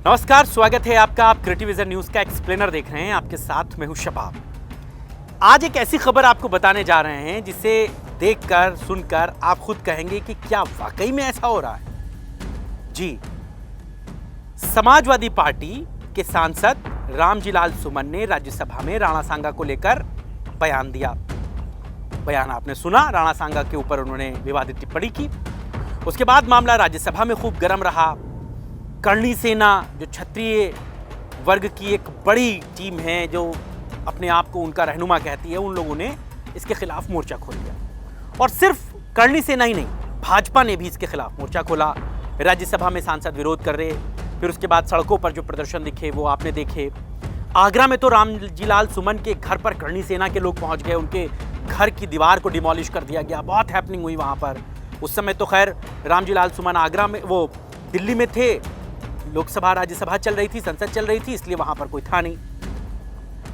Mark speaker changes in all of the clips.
Speaker 1: नमस्कार, स्वागत है आपका। आप क्रिएटिव विजन न्यूज का एक्सप्लेनर देख रहे हैं। आपके साथ मैं हूं शबाब। आज एक ऐसी खबर आपको बताने जा रहे हैं जिसे देखकर सुनकर आप खुद कहेंगे कि क्या वाकई में ऐसा हो रहा है। जी, समाजवादी पार्टी के सांसद रामजी लाल सुमन ने राज्यसभा में राणा सांगा को लेकर बयान दिया। बयान आपने सुना, राणा सांगा के ऊपर उन्होंने विवादित टिप्पणी की। उसके बाद मामला राज्यसभा में खूब गर्म रहा। करणी सेना, जो क्षत्रिय वर्ग की एक बड़ी टीम है, जो अपने आप को उनका रहनुमा कहती है, उन लोगों ने इसके खिलाफ मोर्चा खोल दिया। और सिर्फ करणी सेना ही नहीं, भाजपा ने भी इसके खिलाफ मोर्चा खोला। राज्यसभा में सांसद विरोध कर रहे, फिर उसके बाद सड़कों पर जो प्रदर्शन दिखे वो आपने देखे। आगरा में तो रामजी लाल सुमन के घर पर करणी सेना के लोग पहुंच गए, उनके घर की दीवार को डिमोलिश कर दिया गया। बहुत हैपनिंग हुई वहां पर। उस समय तो खैर रामजी लाल सुमन आगरा में, वो दिल्ली में थे, लोकसभा राज्यसभा चल रही थी, संसद चल रही थी, इसलिए वहां पर कोई था नहीं।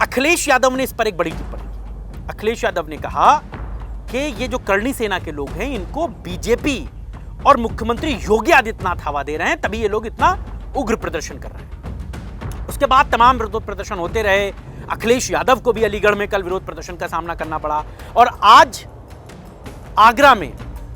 Speaker 1: अखिलेश यादव ने इस पर एक बड़ी टिप्पणी की। अखिलेश यादव ने कहा कि ये जो करणी सेना के लोग हैं, इनको बीजेपी और मुख्यमंत्री योगी आदित्यनाथ हवा दे रहे हैं, तभी ये लोग इतना उग्र प्रदर्शन कर रहे हैं। उसके बाद तमाम विरोध प्रदर्शन होते रहे। अखिलेश यादव को भी अलीगढ़ में कल विरोध प्रदर्शन का सामना करना पड़ा। और आज आगरा में,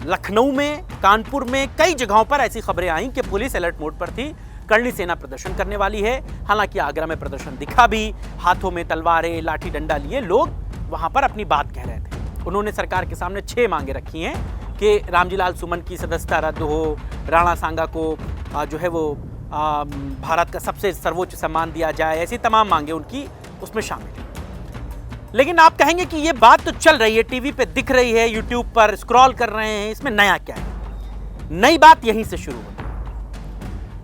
Speaker 1: लखनऊ में, कानपुर में कई जगहों पर ऐसी खबरें आई कि पुलिस अलर्ट मोड पर थी, करणी सेना प्रदर्शन करने वाली है। हालांकि आगरा में प्रदर्शन दिखा भी, हाथों में तलवारें, लाठी डंडा लिए लोग वहां पर अपनी बात कह रहे थे। उन्होंने सरकार के सामने 6 मांगे रखी हैं कि रामजी लाल सुमन की सदस्यता रद्द हो, राणा सांगा को जो है वो भारत का सबसे सर्वोच्च सम्मान दिया जाए। ऐसी तमाम मांगे उनकी उसमें शामिल है। लेकिन आप कहेंगे कि ये बात तो चल रही है, टीवी पे दिख रही है, यूट्यूब पर स्क्रॉल कर रहे हैं, इसमें नया क्या है? नई बात यहीं से शुरू होती है।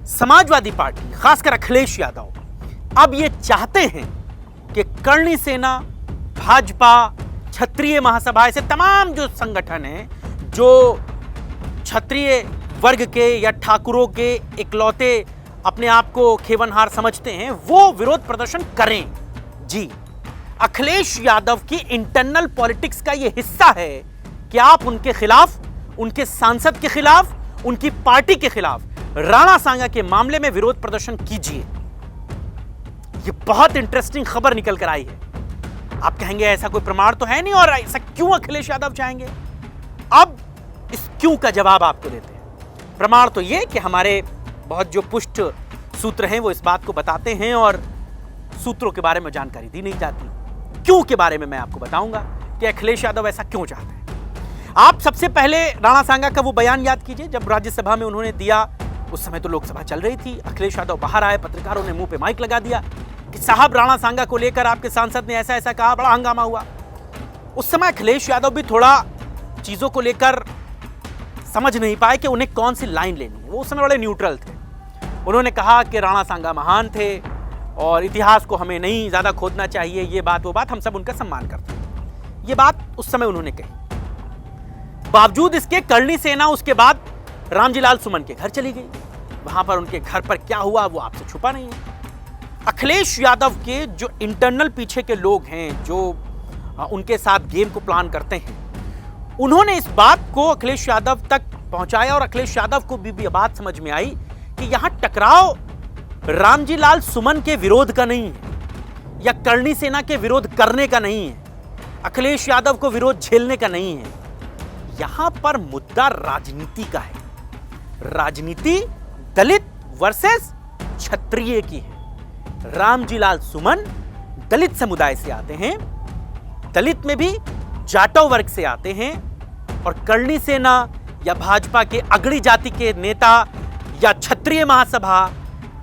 Speaker 1: समाजवादी पार्टी, खासकर अखिलेश यादव, अब ये चाहते हैं कि करणी सेना, भाजपा, क्षत्रिय महासभा, ऐसे तमाम जो संगठन हैं जो क्षत्रिय वर्ग के या ठाकुरों के इकलौते अपने आप को खेवनहार समझते हैं, वो विरोध प्रदर्शन करें। जी, अखिलेश यादव की इंटरनल पॉलिटिक्स का ये हिस्सा है कि आप उनके खिलाफ, उनके सांसद के खिलाफ, उनकी पार्टी के खिलाफ राणा सांगा के मामले में विरोध प्रदर्शन कीजिए। यह बहुत इंटरेस्टिंग खबर निकल कर आई है। आप कहेंगे ऐसा कोई प्रमाण तो है नहीं, और ऐसा क्यों अखिलेश यादव चाहेंगे? अब इस क्यों का जवाब आपको देते हैं। प्रमाण तो यह कि हमारे बहुत जो पुष्ट सूत्र हैं वो इस बात को बताते हैं, और सूत्रों के बारे में जानकारी दी नहीं जाती। क्यों के बारे में मैं आपको बताऊंगा कि अखिलेश यादव ऐसा क्यों चाहते हैं। आप सबसे पहले राणा सांगा का वो बयान याद कीजिए जब राज्यसभा में उन्होंने दिया। उस समय तो लोकसभा चल रही थी। अखिलेश यादव बाहर आए, पत्रकारों ने मुंह पे माइक लगा दिया कि साहब, राणा सांगा को लेकर आपके सांसद ने ऐसा ऐसा कहा, बड़ा हंगामा हुआ। उस समय अखिलेश यादव भी थोड़ा चीजों को लेकर समझ नहीं पाए कि उन्हें कौन सी लाइन लेनी है। वो उस समय बड़े न्यूट्रल थे। उन्होंने कहा कि राणा सांगा महान थे और इतिहास को हमें नहीं ज्यादा खोदना चाहिए, ये बात वो बात, हम सब उनका सम्मान करते हैं। ये बात उस समय उन्होंने कही। बावजूद इसके करणी सेना उसके बाद रामजी लाल सुमन के घर चली गई। वहां पर उनके घर पर क्या हुआ वो आपसे छुपा नहीं है। अखिलेश यादव के जो इंटरनल पीछे के लोग हैं, जो उनके साथ गेम को प्लान करते हैं, उन्होंने इस बात को अखिलेश यादव तक पहुंचाया, और अखिलेश यादव को भी बात समझ में आई कि यहां टकराव रामजी लाल सुमन के विरोध का नहीं है, या करणी सेना के विरोध करने का नहीं है, अखिलेश यादव को विरोध झेलने का नहीं है। यहां पर मुद्दा राजनीति का है। राजनीति दलित वर्सेस क्षत्रिय की है। रामजी लाल सुमन दलित समुदाय से आते हैं, दलित में भी जाटव वर्ग से आते हैं, और करणी सेना या भाजपा के अगड़ी जाति के नेता या क्षत्रिय महासभा,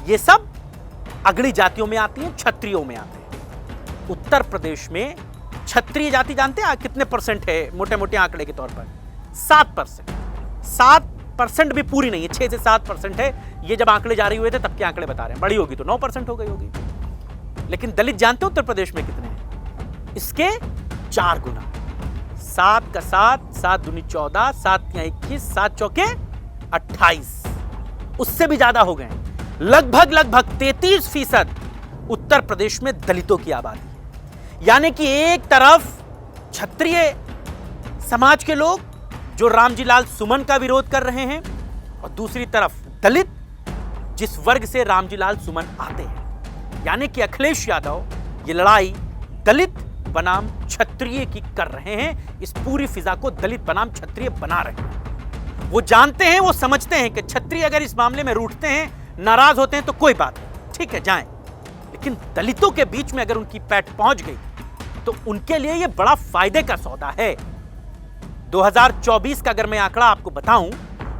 Speaker 1: ये सब अगड़ी जातियों में आती हैं, क्षत्रियों में आते हैं। उत्तर प्रदेश में क्षत्रिय जाति जानते हैं कितने परसेंट है? मोटे मोटे आंकड़े के तौर पर 7%। 7% भी पूरी नहीं है, 6 से 7% है। ये जब आंकड़े जारी हुए थे तब के आंकड़े बता रहे हैं। बड़ी होगी तो 9% हो गई होगी। लेकिन दलित जानते हो उत्तर प्रदेश में कितने हैं? इसके 4 गुना। 7 का 7, 7 दूनी 14, 7 या 21, 7 चौके 28, उससे भी ज्यादा हो गए। लगभग 33% उत्तर प्रदेश में दलितों की आबादी है। यानी कि एक तरफ क्षत्रिय समाज के लोग जो रामजी लाल सुमन का विरोध कर रहे हैं, और दूसरी तरफ दलित जिस वर्ग से रामजीलाल सुमन आते हैं, यानी कि अखिलेश यादव ये लड़ाई दलित बनाम क्षत्रिय की कर रहे हैं। इस पूरी फिजा को दलित बनाम क्षत्रिय बना रहे हैं। वो जानते हैं, वो समझते हैं कि क्षत्रिय अगर इस मामले में रूठते हैं, नाराज होते हैं तो कोई बात नहीं, ठीक है जाएं, लेकिन दलितों के बीच में अगर उनकी पैठ पहुंच गई तो उनके लिए यह बड़ा फायदे का सौदा है। 2024 का अगर मैं आंकड़ा आपको बताऊं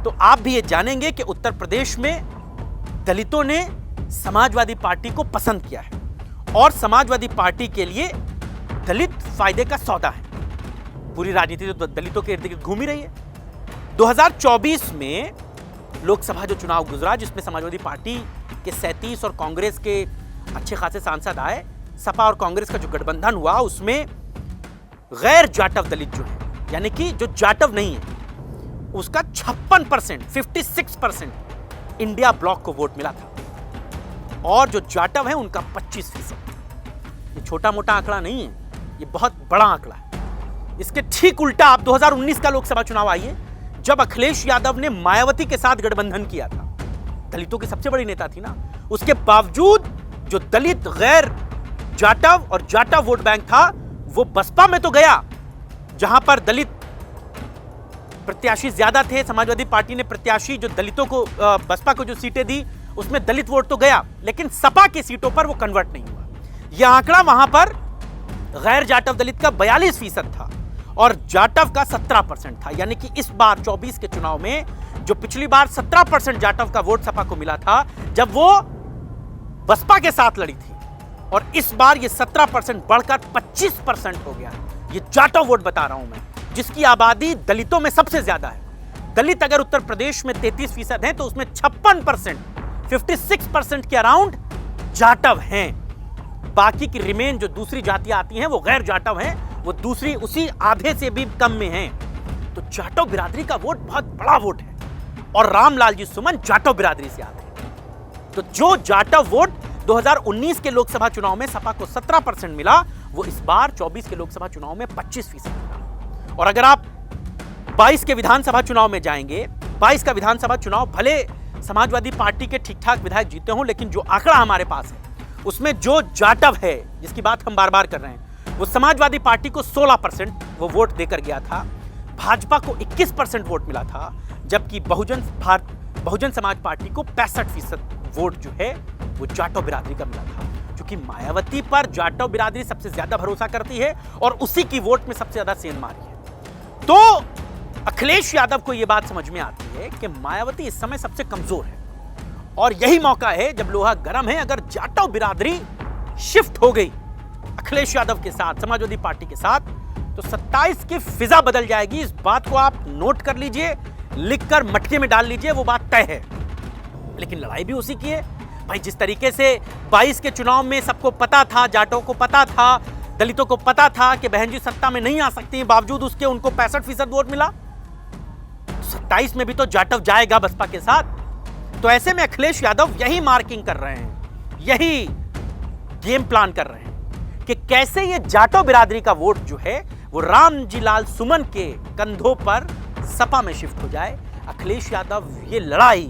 Speaker 1: तो आप भी ये जानेंगे कि उत्तर प्रदेश में दलितों ने समाजवादी पार्टी को पसंद किया है और समाजवादी पार्टी के लिए दलित फायदे का सौदा है। पूरी राजनीति तो दलितों के इर्द गिर्द घूम ही रही है। 2024 में लोकसभा जो चुनाव गुजरा, जिसमें समाजवादी पार्टी के 37 और कांग्रेस के अच्छे खासे सांसद आए, सपा और कांग्रेस का जो गठबंधन हुआ उसमें गैर जाटव दलित जो है, यानी कि जो जाटव नहीं है, उसका 56%, 56% इंडिया ब्लॉक को वोट मिला था और जो जाटव है उनका 25%। ये छोटा मोटा आंकड़ा नहीं है, ये बहुत बड़ा आंकड़ा है। इसके ठीक उल्टा आप 2019 का लोकसभा चुनाव आइए, जब अखिलेश यादव ने मायावती के साथ गठबंधन किया था, दलितों की सबसे बड़ी नेता थी ना, उसके बावजूद जो दलित गैर जाटव और जाटव वोट बैंक था वो बसपा में तो गया, जहां पर दलित प्रत्याशी ज्यादा थे। समाजवादी पार्टी ने प्रत्याशी जो दलितों को बसपा को जो सीटें दी उसमें दलित वोट तो गया, लेकिन सपा की सीटों पर वो कन्वर्ट नहीं हुआ। यह आंकड़ा वहां पर गैर जाटव दलित का 42% था और जाटव का 17% था। यानी कि इस बार 24 के चुनाव में जो पिछली बार 17% जाटव का वोट सपा को मिला था जब वो बसपा के साथ लड़ी थी, और इस बार ये 17% बढ़कर 25% हो गया। ये जाटव वोट बता रहा हूं मैं, जिसकी आबादी दलितों में सबसे ज्यादा है। दलित अगर उत्तर प्रदेश में 33% हैं तो उसमें 56%, 56% के अराउंड जाटव हैं। बाकी की रिमेन जो दूसरी जातियां आती हैं वो गैर जाटव हैं, वो दूसरी उसी आधे से भी कम में हैं। तो जाटव बिरादरी का वोट बहुत बड़ा वोट है और रामलाल जी सुमन जाटव बिरादरी से आते हैं। तो जो जाटव वोट 2019 के लोकसभा चुनाव में सपा को 17% मिला, वो इस बार 24 के लोकसभा चुनाव में 25% मिला। और अगर आप 22 के विधानसभा चुनाव में जाएंगे, 22 का विधानसभा चुनाव भले समाजवादी पार्टी के ठीक ठाक विधायक जीते हों, लेकिन जो आंकड़ा हमारे पास है उसमें जो जाटव है जिसकी बात हम बार बार कर रहे हैं, वो समाजवादी पार्टी को 16% वो वोट देकर गया था, भाजपा को 21% वोट मिला था, जबकि बहुजन समाज पार्टी को 65% वोट जो है वो जाटव बिरादरी का मिला था। क्योंकि मायावती पर जाटव बिरादरी सबसे ज्यादा भरोसा करती है और उसी की वोट में सबसे ज्यादा सेंध मारी है। तो अखिलेश यादव को यह बात समझ में आती है कि मायावती इस समय सबसे कमजोर है और यही मौका है जब लोहा गर्म है। अगर जाटव बिरादरी शिफ्ट हो गई अखिलेश यादव के साथ, समाजवादी पार्टी के साथ, तो 27 की फिजा बदल जाएगी। इस बात को आप नोट कर लीजिए, लिखकर मटके में डाल लीजिए, वो बात तय है। लेकिन लड़ाई भी उसी की है भाई। जिस तरीके से 22 के चुनाव में सबको पता था, जाटों को पता था, दलितों को पता था कि बहन जी सत्ता में नहीं आ सकती, बावजूद उसके उनको 65% वोट मिला, 27 में भी तो जाटव जाएगा बसपा के साथ। तो ऐसे में अखिलेश यादव यही मार्किंग कर रहे हैं, यही गेम प्लान कर रहे हैं कि कैसे ये जाटव बिरादरी का वोट जो है वो रामजीलाल सुमन के कंधों पर सपा में शिफ्ट हो जाए। अखिलेश यादव ये लड़ाई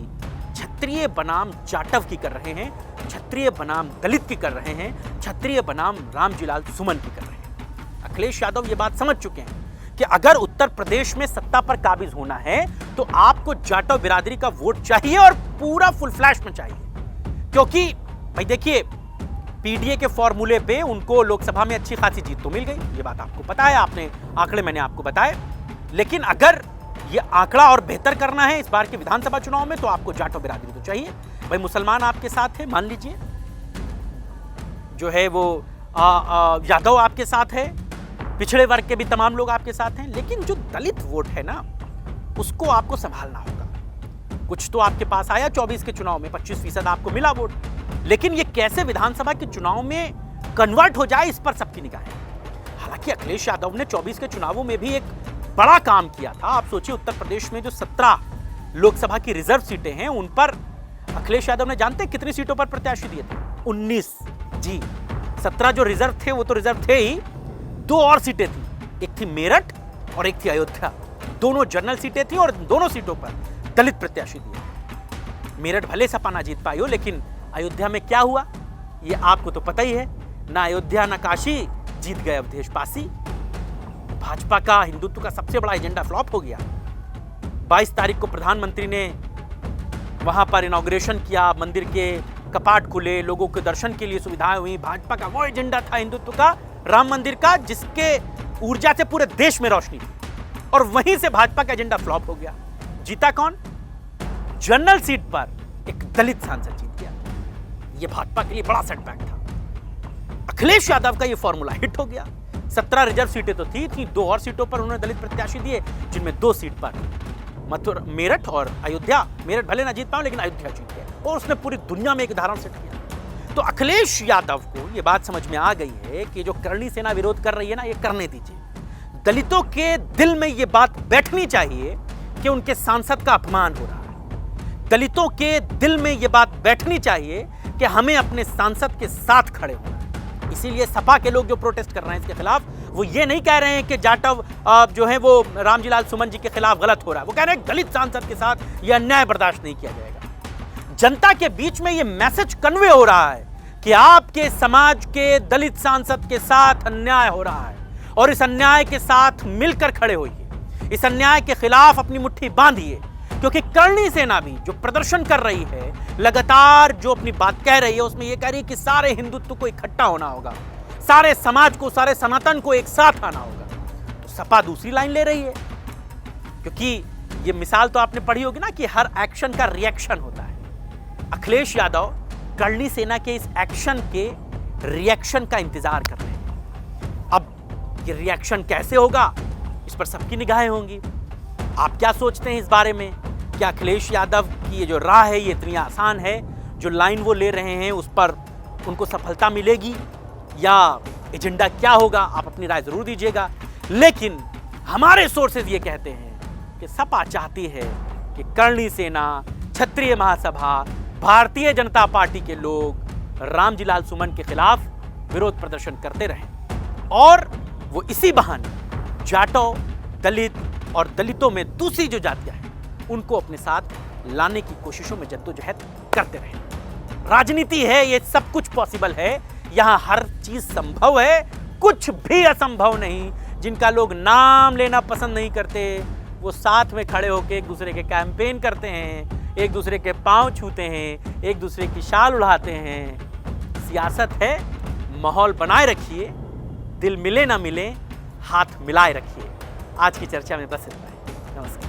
Speaker 1: क्षत्रिय बनाम जाटव की कर रहे हैं, क्षत्रिय बनाम दलित की कर रहे हैं, क्षत्रिय बनाम रामजीलाल सुमन की कर रहे हैं। अखिलेश यादव ये बात समझ चुके हैं कि अगर उत्तर प्रदेश में सत्ता पर काबिज होना है तो आपको जाटव बिरादरी का वोट चाहिए और पूरा फुल फ्लैश में चाहिए। क्योंकि भाई देखिए, पीडीए के फॉर्मूले पे उनको लोकसभा में अच्छी खासी जीत तो मिल गई, ये बात आपको पता है, आपने आंकड़े मैंने आपको बताए। लेकिन अगर ये आंकड़ा और बेहतर करना है इस बार के विधानसभा चुनाव में तो आपको जाटव बिरादरी तो चाहिए। भाई मुसलमान आपके साथ है, मान लीजिए, जो है वो यादव आपके साथ है, पिछड़े वर्ग के भी तमाम लोग आपके साथ हैं, लेकिन जो दलित वोट है ना उसको आपको संभालना होगा। कुछ तो आपके पास आया 24 के चुनाव में, 25% आपको मिला वोट, लेकिन ये कैसे विधानसभा के चुनाव में कन्वर्ट हो जाए इस पर सबकी निगाहें। हालांकि अखिलेश यादव ने 24 के चुनावों में भी एक बड़ा काम किया था। आप सोचिए, उत्तर प्रदेश में जो 17 लोकसभा की रिजर्व सीटें हैं उन पर अखिलेश यादव ने जानते हैं कितनी सीटों पर प्रत्याशी दिए थे? 19। जी, 17 जो रिजर्व थे वो तो रिजर्व थे ही, 2 और सीटें थी, एक थी मेरठ और एक थी अयोध्या। दोनों जनरल सीटें थी और दोनों सीटों पर दलित प्रत्याशी दिए। मेरठ भले सपा ना जीत पाई हो, लेकिन अयोध्या में क्या हुआ ये आपको तो पता ही है। ना अयोध्या ना काशी, जीत गए अवधेश पासी। भाजपा का हिंदुत्व का सबसे बड़ा एजेंडा फ्लॉप हो गया। 22 तारीख को प्रधानमंत्री ने वहां पर इनॉग्रेशन किया, मंदिर के कपाट खुले, लोगों के दर्शन के लिए सुविधाएं हुई। भाजपा का वो एजेंडा था हिंदुत्व का, राम मंदिर का, जिसके ऊर्जा से पूरे देश में रोशनी थी, और वहीं से भाजपा का एजेंडा फ्लॉप हो गया। जीता कौन? जनरल सीट पर एक दलित सांसद जीत गया। यह भाजपा के लिए बड़ा सेटबैक था। अखिलेश यादव का यह फॉर्मूला हिट हो गया। 17 रिजर्व सीटें तो थी 2 और सीटों पर उन्होंने दलित प्रत्याशी दिए, जिनमें 2 सीट पर मथुरा, मेरठ और अयोध्या। मेरठ भले ना जीत पाओ, लेकिन अयोध्या जीत गए, और उसने पूरी दुनिया में एक उदाहरण सेट किया। तो अखिलेश यादव को यह बात समझ में आ गई है कि जो करणी सेना विरोध कर रही है ना, ये करने दीजिए। दलितों के दिल में यह बात बैठनी चाहिए कि उनके सांसद का अपमान हो रहा है। दलितों के दिल में यह बात बैठनी चाहिए कि हमें अपने सांसद के साथ खड़े होना है। इसीलिए सपा के लोग जो प्रोटेस्ट कर रहे हैं इसके खिलाफ, वो ये नहीं कह रहे हैं कि जाटव जो है वो रामजीलाल सुमन जी के खिलाफ गलत हो रहा है। वो कह रहे हैं दलित सांसद के साथ यह अन्याय बर्दाश्त नहीं किया जाएगा। जनता के बीच में यह मैसेज कन्वे हो रहा है कि आपके समाज के दलित सांसद के साथ अन्याय हो रहा है, और इस अन्याय के साथ मिलकर खड़े होइए, इस अन्याय के खिलाफ अपनी मुट्ठी बांधिए। क्योंकि करणी सेना भी जो प्रदर्शन कर रही है, लगातार जो अपनी बात कह रही है, उसमें यह कह रही है कि सारे हिंदुत्व को इकट्ठा होना होगा, सारे समाज को, सारे सनातन को एक साथ आना होगा। तो सपा दूसरी लाइन ले रही है, क्योंकि ये मिसाल तो आपने पढ़ी होगी ना कि हर एक्शन का रिएक्शन होता है। अखिलेश यादव करणी सेना के इस एक्शन के रिएक्शन का इंतजार कर रहे हैं। अब ये रिएक्शन कैसे होगा, इस पर सबकी निगाहें होंगी। आप क्या सोचते हैं इस बारे में? क्या अखिलेश यादव की ये जो राह है ये इतनी आसान है? जो लाइन वो ले रहे हैं उस पर उनको सफलता मिलेगी, या एजेंडा क्या होगा? आप अपनी राय जरूर दीजिएगा। लेकिन हमारे सोर्सेज ये कहते हैं कि सपा चाहती है कि करणी सेना, क्षत्रिय महासभा, भारतीय जनता पार्टी के लोग रामजीलाल सुमन के खिलाफ विरोध प्रदर्शन करते रहें, और वो इसी बहाने जाटव, दलित और दलितों में दूसरी जो जातियां हैं उनको अपने साथ लाने की कोशिशों में जद्दोजहद करते रहें। राजनीति है, ये सब कुछ पॉसिबल है, यहां हर चीज संभव है, कुछ भी असंभव नहीं। जिनका लोग नाम लेना पसंद नहीं करते, वो साथ में खड़े होकर एक दूसरे के कैंपेन करते हैं, एक दूसरे के पांव छूते हैं, एक दूसरे की शाल उड़ाते हैं। सियासत है, माहौल बनाए रखिए, दिल मिले ना मिले, हाथ मिलाए रखिए। आज की चर्चा में बस इतना है। नमस्कार।